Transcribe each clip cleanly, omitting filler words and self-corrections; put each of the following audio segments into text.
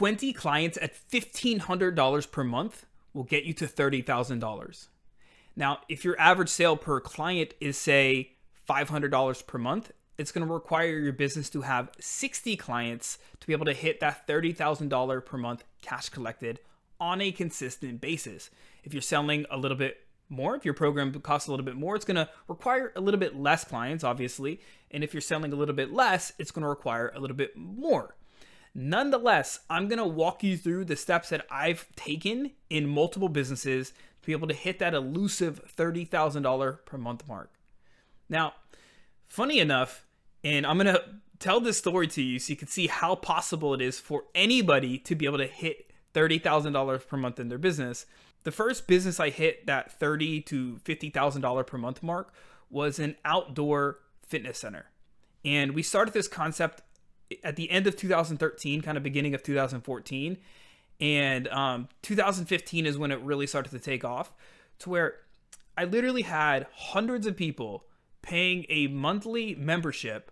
20 clients at $1,500 per month will get you to $30,000. Now, if your average sale per client is, say, $500 per month, it's going to require your business to have 60 clients to be able to hit that $30,000 per month cash collected on a consistent basis. If you're selling a little bit more, if your program costs a little bit more, it's going to require a little bit less clients, obviously. And if you're selling a little bit less, it's going to require a little bit more. Nonetheless, I'm going to walk you through the steps that I've taken in multiple businesses to be able to hit that elusive $30,000 per month mark. Now, funny enough, and I'm going to tell this story to you so you can see how possible it is for anybody to be able to hit $30,000 per month in their business. The first business I hit that $30,000 to $50,000 per month mark was an outdoor fitness center. And we started this concept at the end of 2013, kind of beginning of 2014. And 2015 is when it really started to take off, to where I literally had hundreds of people paying a monthly membership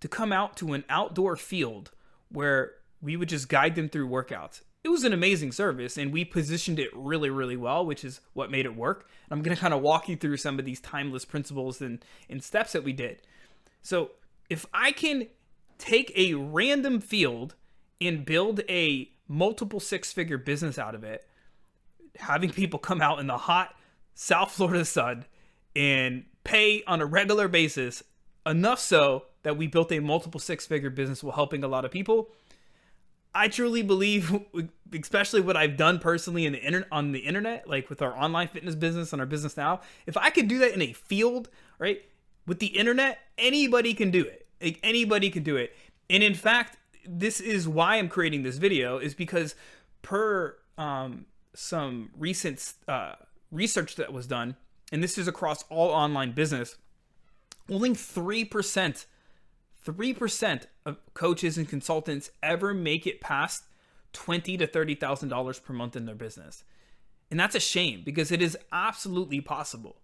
to come out to an outdoor field where we would just guide them through workouts. It was an amazing service, and we positioned it really, really well, which is what made it work. I'm going to kind of walk you through some of these timeless principles and steps that we did. So if I can take a random field and build a multiple six-figure business out of it, having people come out in the hot South Florida sun and pay on a regular basis, enough so that we built a multiple six-figure business while helping a lot of people, I truly believe, especially what I've done personally on the internet, like with our online fitness business and our business now, if I could do that in a field, right, with the internet, anybody can do it. Like, anybody can do it. And in fact, this is why I'm creating this video, is because per some recent research that was done, and this is across all online business, only 3% of coaches and consultants ever make it past $20,000 to $30,000 per month in their business. And that's a shame, because it is absolutely possible.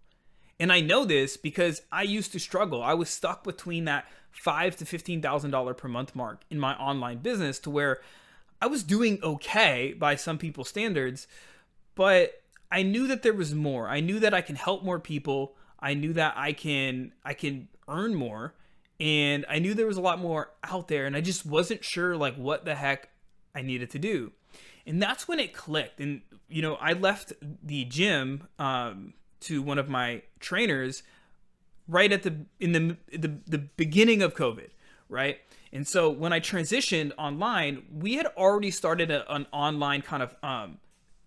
And I know this because I used to struggle. I was stuck between that $5,000 to $15,000 per month mark in my online business, to where I was doing okay by some people's standards, but I knew that there was more. I knew that I can help more people. I knew that I can earn more, and I knew there was a lot more out there, and I just wasn't sure like what the heck I needed to do. And that's when it clicked. And I left the gym to one of my trainers right at the beginning of COVID, right? And so when I transitioned online, we had already started an online kind of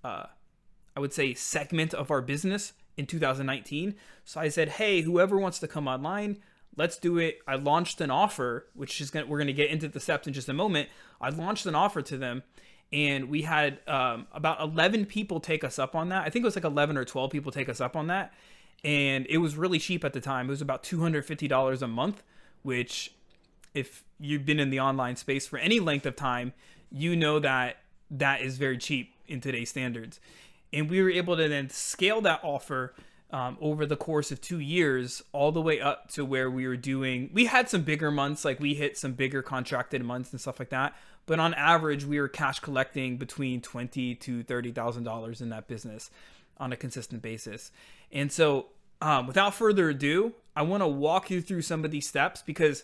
I would say segment of our business in 2019. So I said, hey, whoever wants to come online, let's do it. I launched an offer, which is we're going to get into the steps in just a moment. I launched an offer to them, and we had about 11 people take us up on that. I think it was like 11 or 12 people take us up on that. And it was really cheap at the time. It was about $250 a month, which if you've been in the online space for any length of time, you know that that is very cheap in today's standards. And we were able to then scale that offer over the course of 2 years, all the way up to where we had some bigger months, like we hit some bigger contracted months and stuff like that. But on average, we were cash collecting between $20,000 to $30,000 in that business on a consistent basis. And so without further ado, I want to walk you through some of these steps, because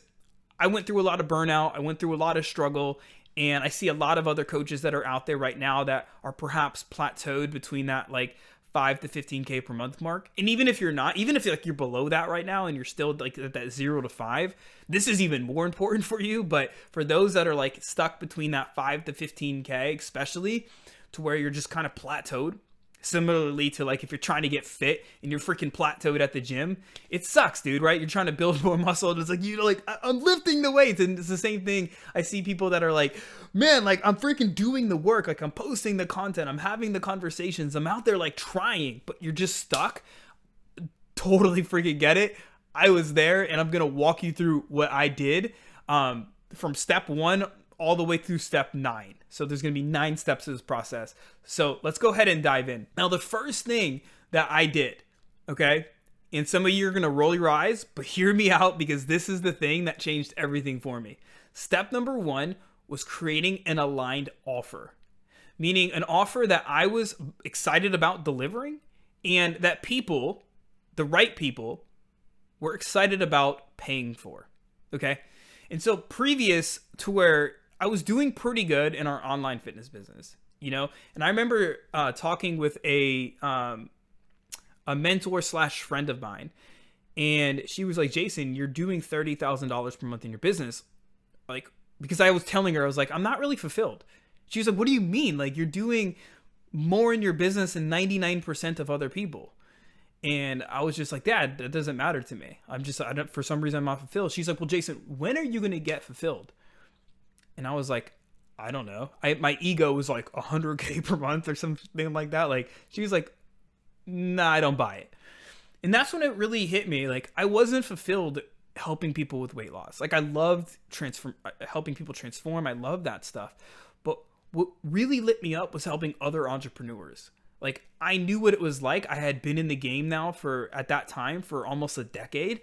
I went through a lot of burnout. I went through a lot of struggle. And I see a lot of other coaches that are out there right now that are perhaps plateaued between that like 5 to 15K per month mark. And even if you're not, even if like you're below that right now and you're still like at that 0 to 5, this is even more important for you. But for those that are like stuck between that 5 to 15K, especially, to where you're just kind of plateaued, similarly to like if you're trying to get fit and you're freaking plateaued at the gym, it sucks, dude, right? You're trying to build more muscle, and it's like, I'm lifting the weights, and it's the same thing. I see people that are like, man, like I'm freaking doing the work, like I'm posting the content, I'm having the conversations, I'm out there like trying, but you're just stuck. Totally freaking get it. I was there, and I'm gonna walk you through what I did from step 1 all the way through step 9. So there's going to be 9 steps to this process. So let's go ahead and dive in. Now, the first thing that I did, okay, and some of you are going to roll your eyes, but hear me out, because this is the thing that changed everything for me. Step number 1 was creating an aligned offer, meaning an offer that I was excited about delivering and that people, the right people, were excited about paying for. Okay. And so previous to where I was doing pretty good in our online fitness business, and I remember talking with a mentor / friend of mine, and she was like, Jason, you're doing $30,000 per month in your business. Like, because I was telling her, I was like, I'm not really fulfilled. She was like, what do you mean? Like, you're doing more in your business than 99% of other people. And I was just like, Dad, that doesn't matter to me. For some reason, I'm not fulfilled. She's like, well, Jason, when are you going to get fulfilled? And I was like, I don't know. My ego was like 100K per month or something like that. Like, she was like, nah, I don't buy it. And that's when it really hit me. Like, I wasn't fulfilled helping people with weight loss. Like, I loved helping people transform. I love that stuff. But what really lit me up was helping other entrepreneurs. Like, I knew what it was like. I had been in the game now at that time for almost a decade.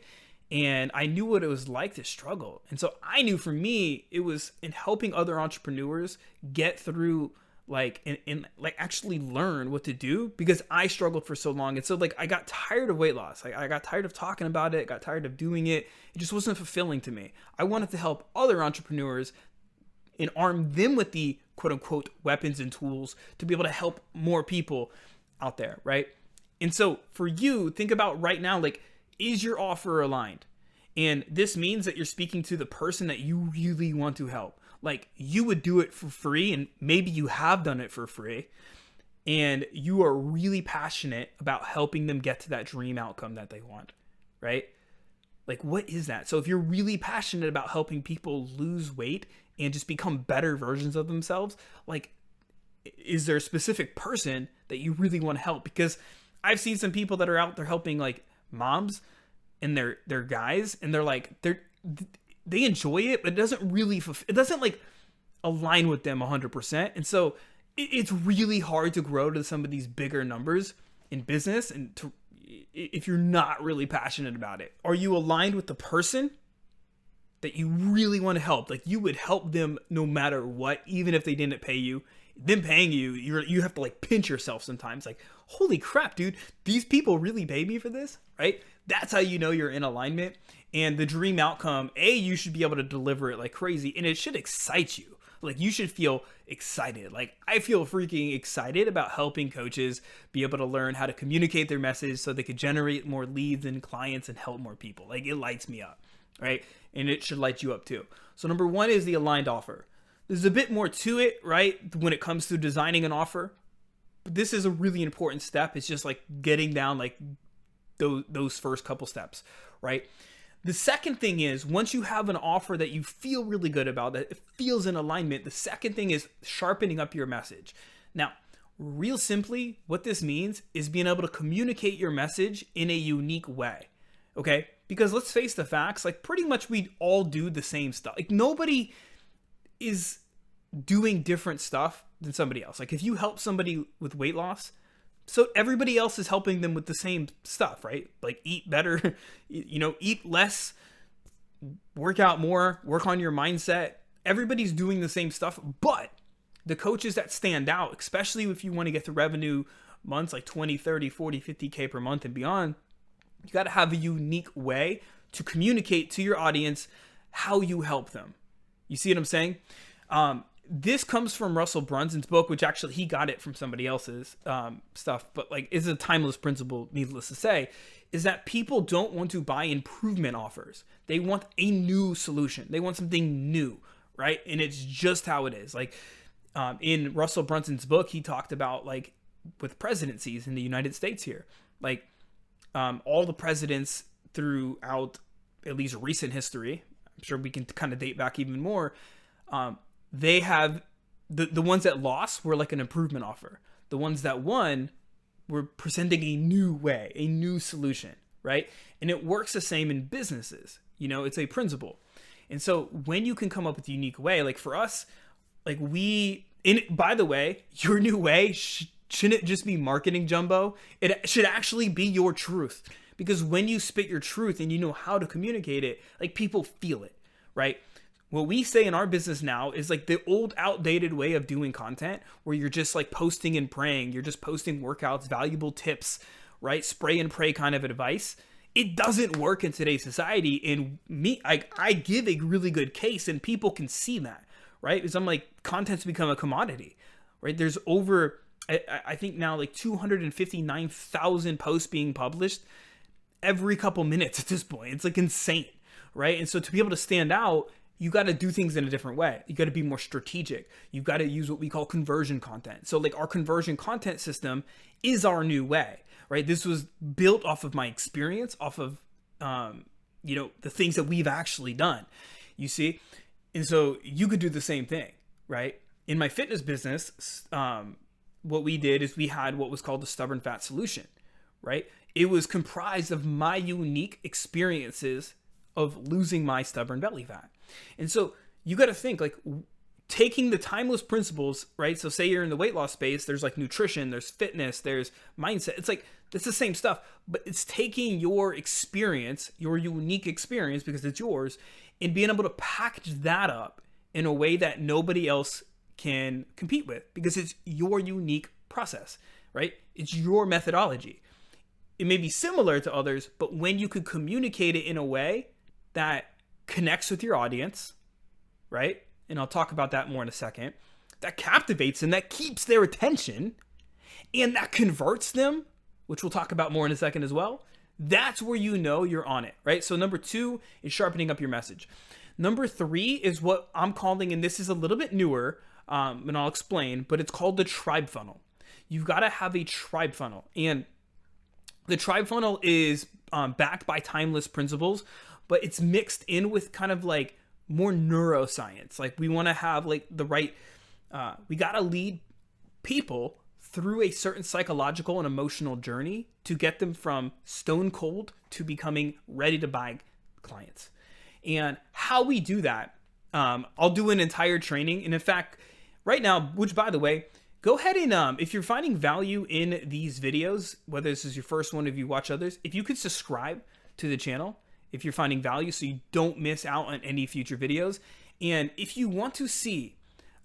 And I knew what it was like to struggle. And so I knew for me, it was in helping other entrepreneurs get through, like, and like actually learn what to do, because I struggled for so long. And so, like, I got tired of weight loss. I got tired of talking about it. Got tired of doing it. It just wasn't fulfilling to me. I wanted to help other entrepreneurs and arm them with the quote unquote weapons and tools to be able to help more people out there, right? And so for you, think about right now, like, is your offer aligned? And this means that you're speaking to the person that you really want to help. Like, you would do it for free, and maybe you have done it for free, and you are really passionate about helping them get to that dream outcome that they want, right? Like, what is that? So if you're really passionate about helping people lose weight and just become better versions of themselves, like, is there a specific person that you really want to help? Because I've seen some people that are out there helping, like, moms and they're guys, and they're like, they enjoy it, but it doesn't like align with them 100%. And so it's really hard to grow to some of these bigger numbers in business, and if you're not really passionate about it. Are you aligned with the person that you really want to help? Like, you would help them no matter what, even if they didn't pay you. Them paying you, you have to, like, pinch yourself sometimes. Like, holy crap, dude, these people really pay me for this, right? That's how you know you're in alignment. And the dream outcome, you should be able to deliver it like crazy, and it should excite you. Like, you should feel excited. Like, I feel freaking excited about helping coaches be able to learn how to communicate their message so they could generate more leads and clients and help more people. Like, it lights me up, right? And it should light you up too. So number one is the aligned offer. There's a bit more to it, right, when it comes to designing an offer. But this is a really important step. It's just like getting down, like, those first couple steps, right? The second thing is, once you have an offer that you feel really good about, that it feels in alignment, the second thing is sharpening up your message. Now, real simply, what this means is being able to communicate your message in a unique way, okay? Because let's face the facts, like, pretty much we all do the same stuff. Like, nobody is doing different stuff than somebody else. Like, if you help somebody with weight loss, so everybody else is helping them with the same stuff, right? Like, eat better, eat less, work out more, work on your mindset. Everybody's doing the same stuff, but the coaches that stand out, especially if you want to get to revenue months like 20, 30, 40, 50K per month and beyond, you got to have a unique way to communicate to your audience how you help them. You see what I'm saying? This comes from Russell Brunson's book, which actually he got it from somebody else's stuff, but, like, is a timeless principle, needless to say, is that people don't want to buy improvement offers. They want a new solution. They want something new, right? And it's just how it is. Like, in Russell Brunson's book, he talked about, like, with presidencies in the United States here, like, all the presidents throughout at least recent history, I'm sure we can kind of date back even more, they have the ones that lost were like an improvement offer. The ones that won were presenting a new way, a new solution, right? And it works the same in businesses. It's a principle. And so when you can come up with a unique way, like for us, like by the way, your new way shouldn't just be marketing jumbo. It should actually be your truth. Because when you spit your truth and you know how to communicate it, like, people feel it, right? What we say in our business now is like the old outdated way of doing content where you're just like posting and praying. You're just posting workouts, valuable tips, right? Spray and pray kind of advice. It doesn't work in today's society. And I give a really good case and people can see that, right? Because I'm like, content's become a commodity, right? There's over, I think now like 259,000 posts being published every couple minutes at this point. It's like insane, right? And so to be able to stand out, you got to do things in a different way. You got to be more strategic. You've got to use what we call conversion content. So like our conversion content system is our new way, right? This was built off of my experience, off of, the things that we've actually done, you see? And so you could do the same thing, right? In my fitness business, what we did is we had what was called the stubborn fat solution, right? It was comprised of my unique experiences of losing my stubborn belly fat. And so you got to think like taking the timeless principles, right? So say you're in the weight loss space, there's like nutrition, there's fitness, there's mindset. It's like, it's the same stuff, but it's taking your experience, your unique experience, because it's yours, and being able to package that up in a way that nobody else can compete with because it's your unique process, right? It's your methodology. It may be similar to others, but when you could communicate it in a way that connects with your audience, right? And I'll talk about that more in a second. That captivates them, that keeps their attention, and that converts them, which we'll talk about more in a second as well. That's where you know you're on it, right? So number 2 is sharpening up your message. Number 3 is what I'm calling, and this is a little bit newer, and I'll explain, but it's called the tribe funnel. You've got to have a tribe funnel. And the tribe funnel is backed by timeless principles, but it's mixed in with kind of like more neuroscience. Like we want to have like the right, we got to lead people through a certain psychological and emotional journey to get them from stone cold to becoming ready to buy clients. And how we do that, I'll do an entire training. And in fact, right now, which by the way, go ahead and if you're finding value in these videos, whether this is your first one, if you watch others, if you could subscribe to the channel, if you're finding value so you don't miss out on any future videos. And if you want to see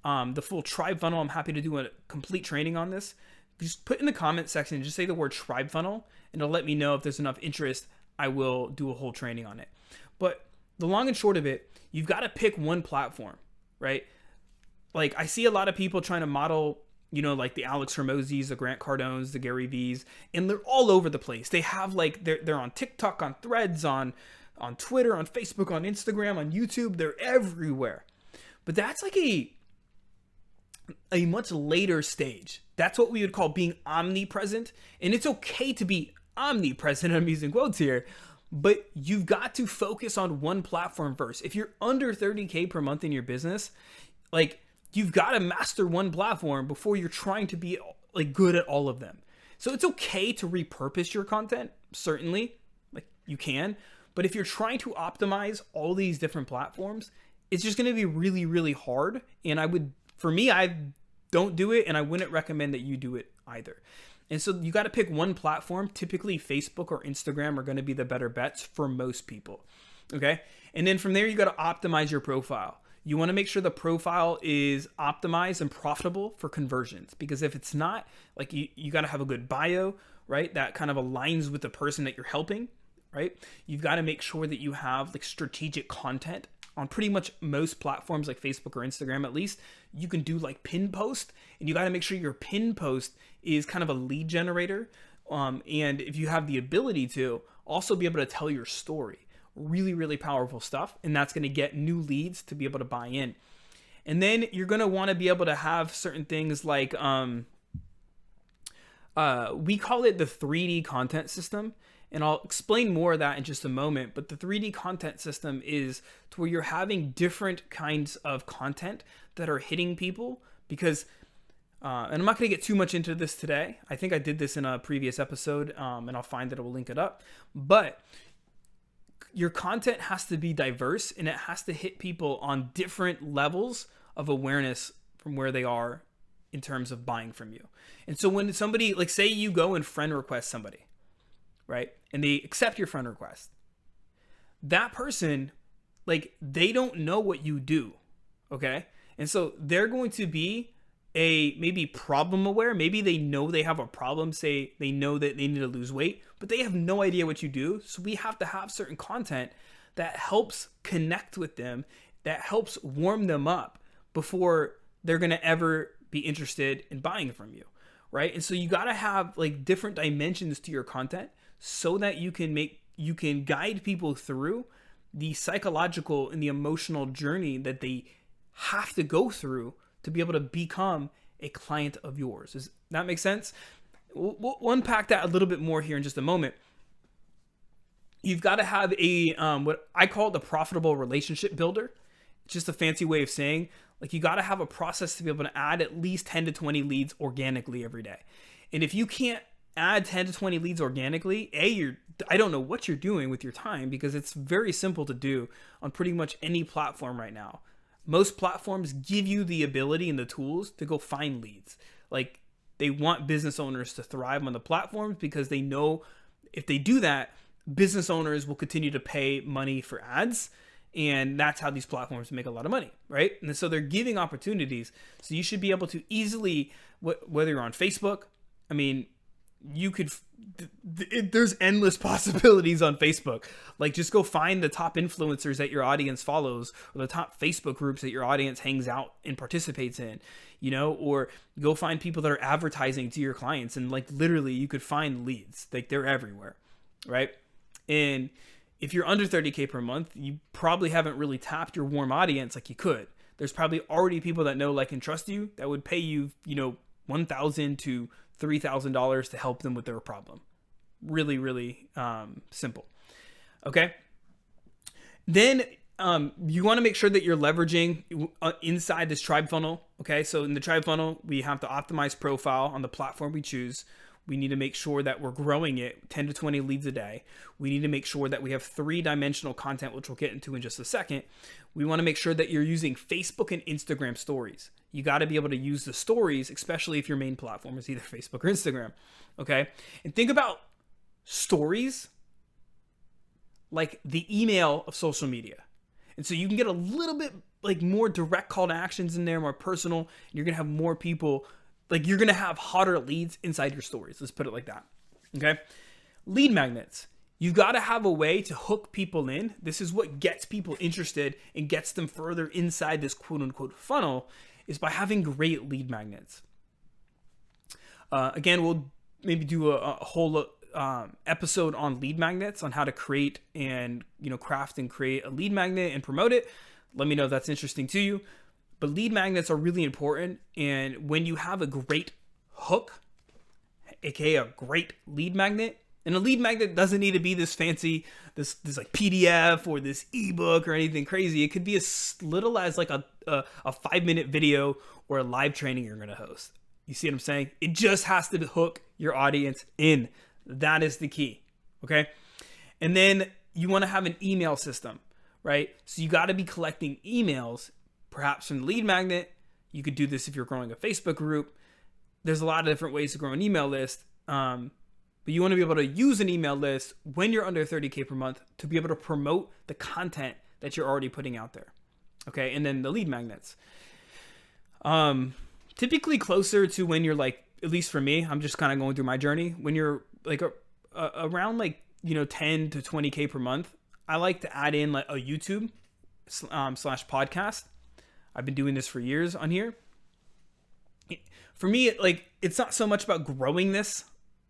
the full tribe funnel, I'm happy to do a complete training on this. Just put in the comment section, just say the word tribe funnel, and it'll let me know if there's enough interest. I will do a whole training on it. But the long and short of it, you've got to pick one platform, right? Like I see a lot of people trying to model, like the Alex Hormozis, the Grant Cardones, the Gary V's, and they're all over the place. They have like, they're on TikTok, on Threads, on Twitter, on Facebook, on Instagram, on YouTube. They're everywhere. But that's like a much later stage. That's what we would call being omnipresent. And it's okay to be omnipresent. I'm using quotes here. But you've got to focus on one platform first. If you're under 30K per month in your business, like you've got to master one platform before you're trying to be like good at all of them. So it's okay to repurpose your content, certainly, like you can. But if you're trying to optimize all these different platforms, it's just going to be really, really hard. And I don't do it, and I wouldn't recommend that you do it either. And so you got to pick one platform. Typically Facebook or Instagram are going to be the better bets for most people. Okay. And then from there, you got to optimize your profile. You want to make sure the profile is optimized and profitable for conversions, because if it's not, like you got to have a good bio, right? That kind of aligns with the person that you're helping, right? You've got to make sure that you have like strategic content on pretty much most platforms like Facebook or Instagram. At least you can do like pin post, and you got to make sure your pin post is kind of a lead generator. And if you have the ability to also be able to tell your story, really, really powerful stuff. And that's going to get new leads to be able to buy in. And then you're going to want to be able to have certain things like, we call it the 3D content system. And I'll explain more of that in just a moment. But the 3D content system is to where you're having different kinds of content that are hitting people. Because, and I'm not going to get too much into this today. I think I did this in a previous episode, and I'll find that I will link it up. But your content has to be diverse, and it has to hit people on different levels of awareness from where they are in terms of buying from you. And so when somebody, like say you go and friend request somebody, right? And they accept your friend request. That person like they don't know what you do. Okay. And so they're going to be maybe problem aware. Maybe they know they have a problem. Say they know that they need to lose weight, but they have no idea what you do. So we have to have certain content that helps connect with them, that helps warm them up before they're going to ever be interested in buying from you. Right. And so you got to have like different dimensions to your content so that you can guide people through the psychological and the emotional journey that they have to go through to be able to become a client of yours. Does that make sense? We'll unpack that a little bit more here in just a moment. You've got to have what I call the profitable relationship builder. It's just a fancy way of saying, like, you got to have a process to be able to add at least 10 to 20 leads organically every day. And if you can't add 10 to 20 leads organically, I don't know what you're doing with your time, because it's very simple to do on pretty much any platform right now. Most platforms give you the ability and the tools to go find leads. Like, they want business owners to thrive on the platforms because they know if they do that, business owners will continue to pay money for ads. And that's how these platforms make a lot of money, right? And so they're giving opportunities. So you should be able to easily, whether you're on Facebook, I mean, you could, there's endless possibilities on Facebook. Like, just go find the top influencers that your audience follows, or the top Facebook groups that your audience hangs out and participates in, or go find people that are advertising to your clients. And like, literally you could find leads, like they're everywhere, right? And if you're under 30K per month, you probably haven't really tapped your warm audience like you could. There's probably already people that know, like, and trust you that would pay you, $1,000 to $3,000 to help them with their problem. Really, really simple. Okay. Then you want to make sure that you're leveraging inside this tribe funnel. Okay. So in the tribe funnel, we have to optimize profile on the platform we choose. We need to make sure that we're growing it 10 to 20 leads a day. We need to make sure that we have 3-dimensional content, which we'll get into in just a second. We want to make sure that you're using Facebook and Instagram stories. You got to be able to use the stories, especially if your main platform is either Facebook or Instagram. Okay. And think about stories like the email of social media. And so you can get a little bit like more direct call to actions in there, more personal, and you're going to have more people. Like, you're going to have hotter leads inside your stories. Let's put it like that. Okay. Lead magnets. You've got to have a way to hook people in. This is what gets people interested and gets them further inside this quote unquote funnel, is by having great lead magnets. Again, we'll maybe do a whole episode on lead magnets, on how to create and, craft and create a lead magnet and promote it. Let me know if that's interesting to you. But lead magnets are really important. And when you have a great hook, aka a great lead magnet, and a lead magnet doesn't need to be this fancy, this like PDF or this ebook or anything crazy. It could be as little as like a 5-minute video or a live training you're going to host. You see what I'm saying? It just has to hook your audience in. That is the key. Okay. And then you want to have an email system, right? So you got to be collecting emails, perhaps from the lead magnet. You could do this if you're growing a Facebook group. There's a lot of different ways to grow an email list. But you want to be able to use an email list when you're under 30K per month to be able to promote the content that you're already putting out there. Okay. And then the lead magnets. Typically closer to when you're like, at least for me, I'm just kind of going through my journey. When you're like around like, 10 to 20K per month, I like to add in like a YouTube / podcast. I've been doing this for years on here. For me, it's not so much about growing this,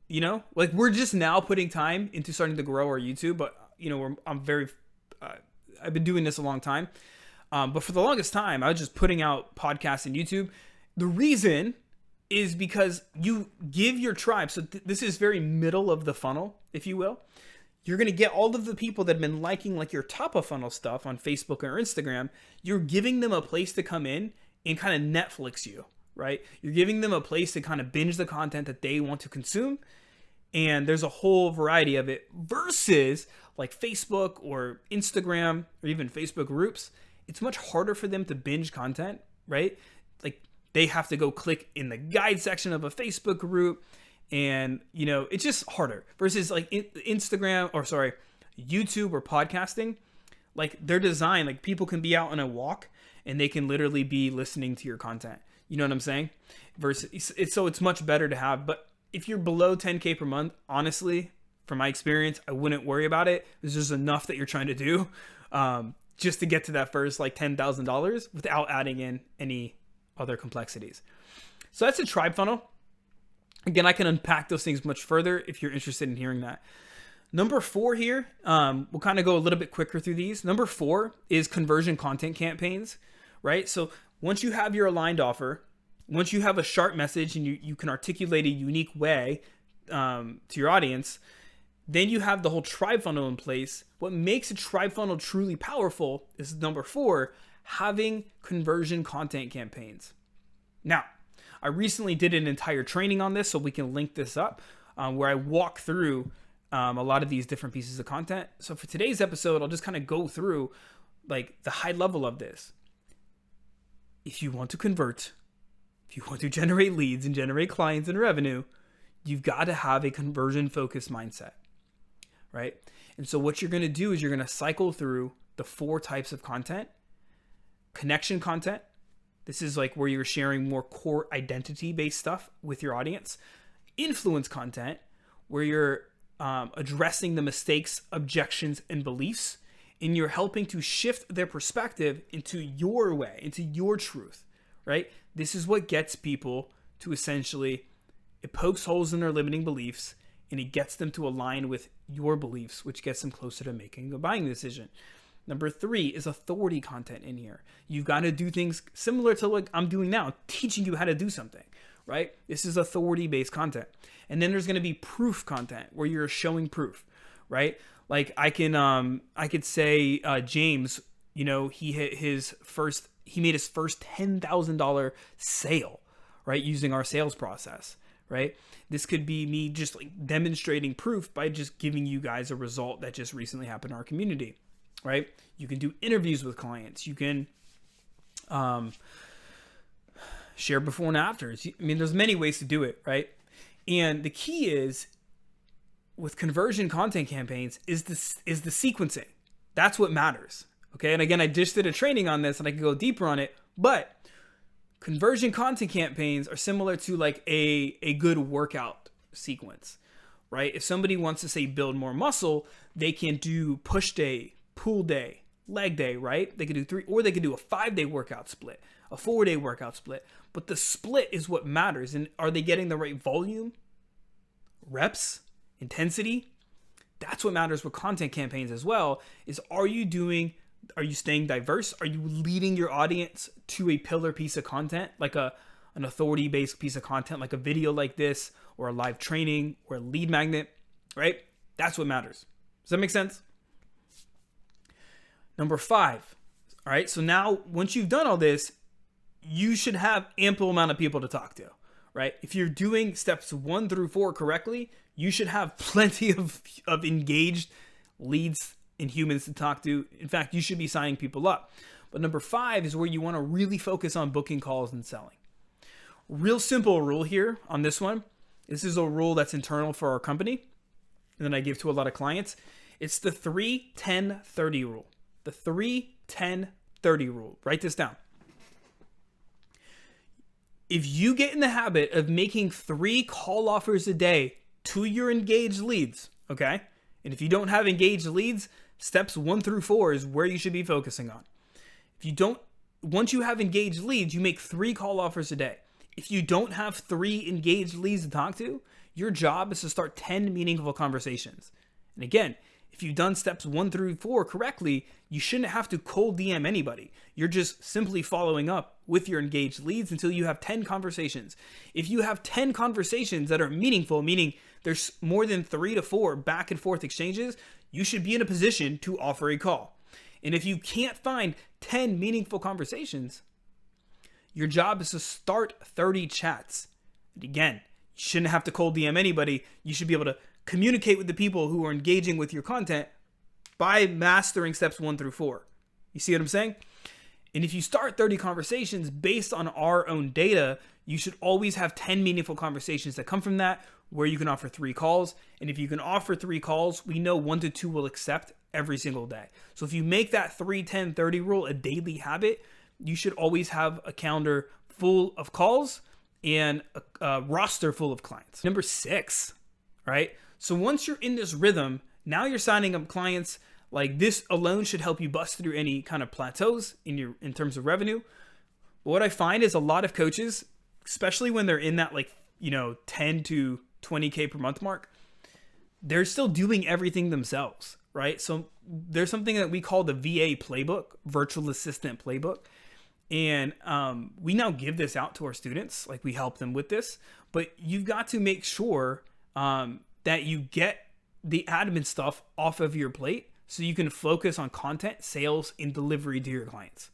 like we're just now putting time into starting to grow our YouTube, but I've been doing this a long time. But for the longest time, I was just putting out podcasts and YouTube. The reason is because you give your tribe. So this is very middle of the funnel, if you will. You're going to get all of the people that have been liking like your top of funnel stuff on Facebook or Instagram. You're giving them a place to come in and kind of Netflix you, right? You're giving them a place to kind of binge the content that they want to consume. And there's a whole variety of it versus like Facebook or Instagram or even Facebook groups. It's much harder for them to binge content, right? Like they have to go click in the guide section of a Facebook group. And, it's just harder versus like YouTube or podcasting. Like they're designed, like people can be out on a walk and they can literally be listening to your content. You know what I'm saying? Versus, it's much better to have. But if you're below 10K per month, honestly, from my experience, I wouldn't worry about it. There's just enough that you're trying to do just to get to that first like $10,000 without adding in any other complexities. So that's a tribe funnel. Again, I can unpack those things much further if you're interested in hearing that. Number 4 here, we'll kind of go a little bit quicker through these. Number 4 is conversion content campaigns, right? So once you have your aligned offer, once you have a sharp message and you can articulate a unique way to your audience, then you have the whole tribe funnel in place. What makes a tribe funnel truly powerful is number 4, having conversion content campaigns. Now, I recently did an entire training on this, so we can link this up, where I walk through a lot of these different pieces of content. So for today's episode, I'll just kind of go through like the high level of this. If you want to convert, if you want to generate leads and generate clients and revenue, you've got to have a conversion focused mindset, right? And so what you're going to do is you're going to cycle through the 4 types of content. Connection content. This is like where you're sharing more core identity based stuff with your audience. Influence content, where you're addressing the mistakes, objections, and beliefs, and you're helping to shift their perspective into your way, into your truth, right? This is what gets people to essentially, it pokes holes in their limiting beliefs and it gets them to align with your beliefs, which gets them closer to making a buying decision. Number 3 is authority content in here. You've got to do things similar to what I'm doing now, teaching you how to do something, right? This is authority-based content. And then there's going to be proof content where you're showing proof, right? Like I could say James, you know, he made his first $10,000 sale, right? Using our sales process, right? This could be me just like demonstrating proof by just giving you guys a result that just recently happened in our community, right? You can do interviews with clients. You can share before and afters. I mean, there's many ways to do it, right? And the key is with conversion content campaigns is the sequencing. That's what matters. Okay. And again, I just did a training on this and I can go deeper on it, but conversion content campaigns are similar to like a good workout sequence, right? If somebody wants to say build more muscle, they can do push day, pull day, leg day, right? They could do 3, or they could do a 5-day workout split, a 4-day workout split. But the split is what matters. And are they getting the right volume, reps, intensity? That's what matters with content campaigns as well, is are you staying diverse? Are you leading your audience to a pillar piece of content, like an authority-based piece of content, like a video like this, or a live training, or a lead magnet, right? That's what matters. Does that make sense? Number 5, all right? So now, once you've done all this, you should have ample amount of people to talk to, right? If you're doing steps 1 through 4 correctly, you should have plenty of engaged leads and humans to talk to. In fact, you should be signing people up. But number 5 is where you want to really focus on booking calls and selling. Real simple rule here on this one. This is a rule that's internal for our company and that I give to a lot of clients. It's the 3-10-30 rule. The 3-10-30 rule. Write this down. If you get in the habit of making 3 call offers a day to your engaged leads, okay? And if you don't have engaged leads, steps 1 through 4 is where you should be focusing on. Once you have engaged leads, you make 3 call offers a day. If you don't have 3 engaged leads to talk to, your job is to start 10 meaningful conversations. And again, if you've done steps 1 through 4 correctly, you shouldn't have to cold DM anybody. You're just simply following up with your engaged leads until you have 10 conversations. If you have 10 conversations that are meaningful, meaning there's more than 3 to 4 back and forth exchanges, you should be in a position to offer a call. And if you can't find 10 meaningful conversations, your job is to start 30 chats. And again, you shouldn't have to cold DM anybody. You should be able to communicate with the people who are engaging with your content by mastering steps 1 through 4. You see what I'm saying? And if you start 30 conversations based on our own data, you should always have 10 meaningful conversations that come from that, where you can offer 3 calls. And if you can offer 3 calls, we know 1 to 2 will accept every single day. So if you make that 3-10-30 rule a daily habit, you should always have a calendar full of calls and a roster full of clients. Number 6, right? So once you're in this rhythm, now you're signing up clients. Like, this alone should help you bust through any kind of plateaus in terms of revenue. But what I find is a lot of coaches, especially when they're in that 10 to 20K per month mark, they're still doing everything themselves, right? So there's something that we call the VA Playbook, Virtual Assistant Playbook. And we now give this out to our students, like we help them with this, but you've got to make sure that you get the admin stuff off of your plate so you can focus on content, sales, and delivery to your clients.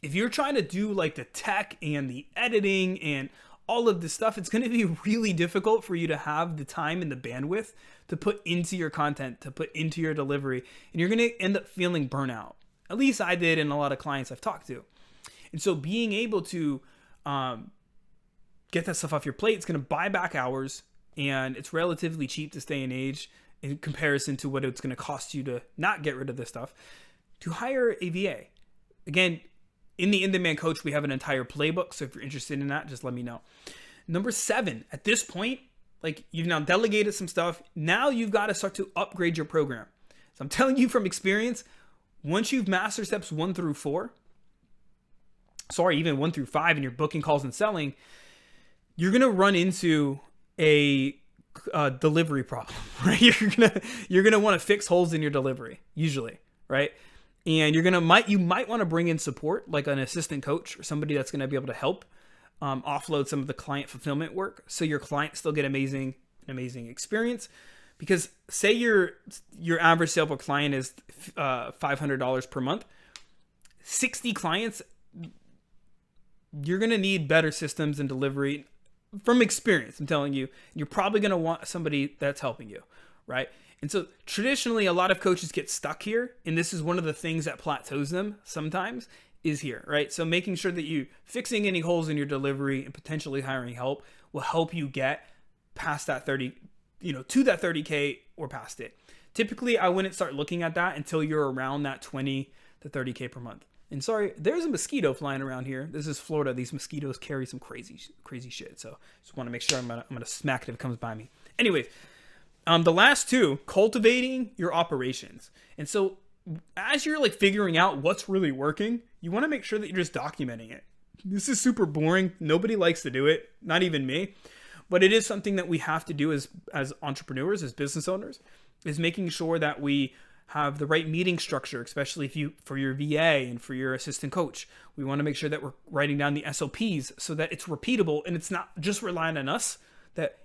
If you're trying to do like the tech and the editing and all of this stuff, it's going to be really difficult for you to have the time and the bandwidth to put into your content, to put into your delivery, and you're going to end up feeling burnout. At least I did, and a lot of clients I've talked to. And so being able to get that stuff off your plate, it's going to buy back hours, and it's relatively cheap this day and age in comparison to what it's going to cost you to not get rid of this stuff, to hire a VA. Again, in the In-Demand Coach, we have an entire playbook. So if you're interested in that, just let me know. Number 7, at this point, like, you've now delegated some stuff. Now you've got to start to upgrade your program. So I'm telling you from experience, once you've mastered steps 1 through 4, even 1 through 5 in your booking, calls, and selling, you're going to run into a delivery problem, right? You're gonna want to fix holes in your delivery, usually, right? And you might want to bring in support, like an assistant coach or somebody that's going to be able to help offload some of the client fulfillment work, so your clients still get amazing experience. Because say your average sale per client is $500 per month, 60 clients, you're going to need better systems and delivery. From experience, I'm telling you, you're probably going to want somebody that's helping you, right? And so traditionally, a lot of coaches get stuck here, and this is one of the things that plateaus them sometimes, is here, right? So making sure that you fixing any holes in your delivery and potentially hiring help will help you get past that 30, to that 30K or past it. Typically, I wouldn't start looking at that until you're around that 20 to 30K per month. And sorry, there's a mosquito flying around here. This is Florida. These mosquitoes carry some crazy shit. So just want to make sure I'm gonna smack it if it comes by me. Anyways, the last 2, cultivating your operations. And so as you're like figuring out what's really working, you want to make sure that you're just documenting it. This is super boring. Nobody likes to do it, not even me. But it is something that we have to do as entrepreneurs, as business owners, is making sure that we have the right meeting structure, especially for your VA and for your assistant coach. We want to make sure that we're writing down the SOPs so that it's repeatable and it's not just relying on us, that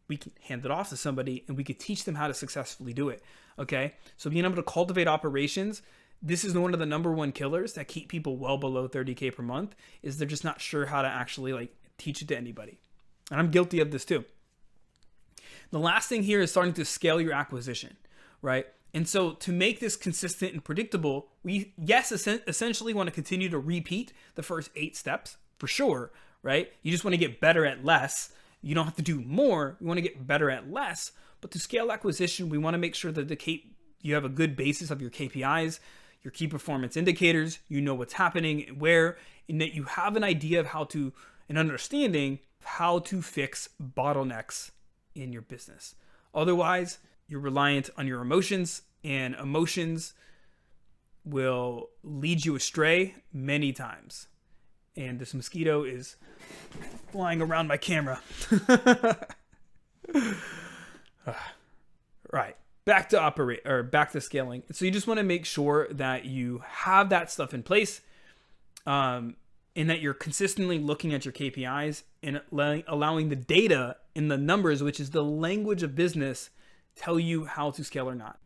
we can hand it off to somebody and we could teach them how to successfully do it. Okay. So being able to cultivate operations, this is one of the number 1 killers that keep people well below 30K per month, is they're just not sure how to actually like teach it to anybody. And I'm guilty of this too. The last thing here is starting to scale your acquisition, right? And so to make this consistent and predictable, we, essentially want to continue to repeat the first 8 steps for sure, right? You just want to get better at less. You don't have to do more. You want to get better at less. But to scale acquisition, we want to make sure that you have a good basis of your KPIs, your key performance indicators, you know what's happening, where, and that you have an idea of an understanding of how to fix bottlenecks in your business. Otherwise, you're reliant on your emotions, and emotions will lead you astray many times. And this mosquito is flying around my camera. Right. Back to scaling. So you just want to make sure that you have that stuff in place, and that you're consistently looking at your KPIs and allowing the data and the numbers, which is the language of business, tell you how to scale or not.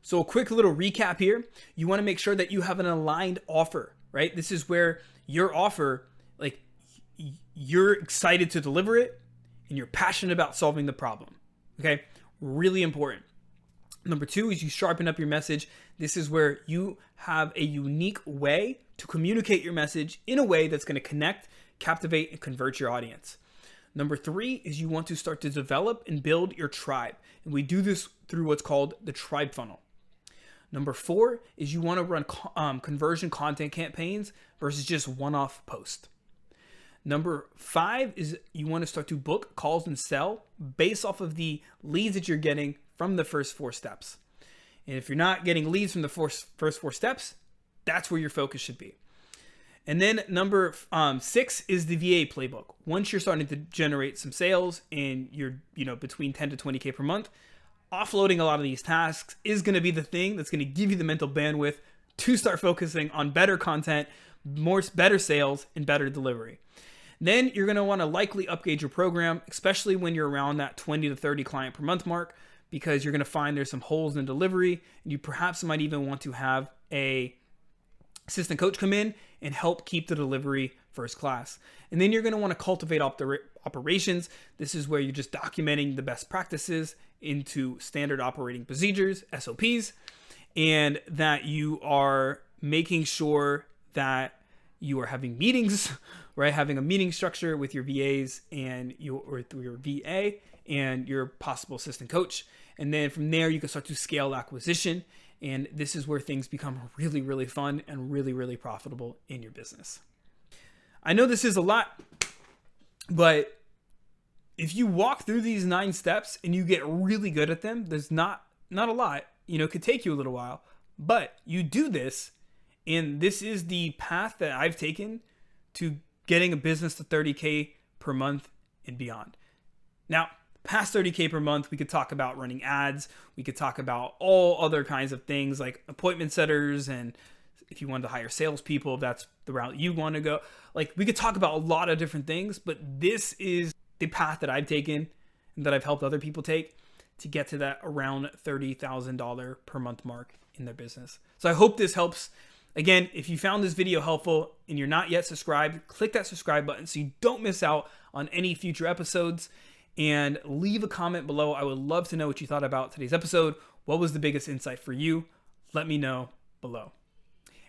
So a quick little recap here. You want to make sure that you have an aligned offer, right? This is where your offer, like, you're excited to deliver it and you're passionate about solving the problem. Okay. Really important. Number 2 is you sharpen up your message. This is where you have a unique way to communicate your message in a way that's going to connect, captivate, and convert your audience. Number 3 is you want to start to develop and build your tribe. And we do this through what's called the tribe funnel. Number 4 is you want to run conversion content campaigns versus just one-off posts. Number 5 is you want to start to book calls and sell based off of the leads that you're getting from the first 4 steps. And if you're not getting leads from the first 4 steps, that's where your focus should be. And then number 6 is the VA Playbook. Once you're starting to generate some sales and you're between 10 to 20K per month, offloading a lot of these tasks is going to be the thing that's going to give you the mental bandwidth to start focusing on better content, better sales, and better delivery. Then you're going to want to likely upgrade your program, especially when you're around that 20 to 30 client per month mark, because you're going to find there's some holes in delivery, and you perhaps might even want to have a assistant coach come in and help keep the delivery first class. And then you're going to want to cultivate operations. This is where you're just documenting the best practices into standard operating procedures, SOPs, and that you are making sure that you are having meetings, right? Having a meeting structure with your VAs and your VA and your possible assistant coach. And then from there, you can start to scale acquisition. And this is where things become really, really fun and really, really profitable in your business. I know this is a lot, but if you walk through these 9 steps and you get really good at them, there's not a lot, it could take you a little while, but you do this. And this is the path that I've taken to getting a business to 30K per month and beyond. Now, past 30K per month, we could talk about running ads. We could talk about all other kinds of things like appointment setters. And if you wanted to hire salespeople, if that's the route you want to go, like we could talk about a lot of different things, but this is the path that I've taken and that I've helped other people take to get to that around $30,000 per month mark in their business. So I hope this helps. Again, if you found this video helpful and you're not yet subscribed, click that subscribe button so you don't miss out on any future episodes. And leave a comment below. I would love to know what you thought about today's episode. What was the biggest insight for you? Let me know below.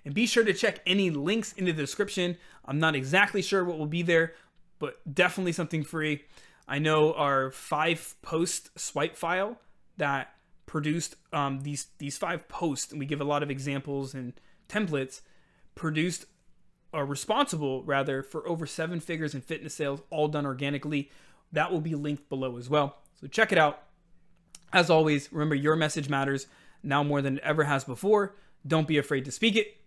And be sure to check any links in the description. I'm not exactly sure what will be there, but definitely something free. I know our 5-post swipe file that produced these 5 posts, and we give a lot of examples and templates, responsible for over 7 figures in fitness sales, all done organically. That will be linked below as well. So check it out. As always, remember your message matters now more than it ever has before. Don't be afraid to speak it.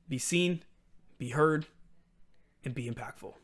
Be seen, be heard, and be impactful.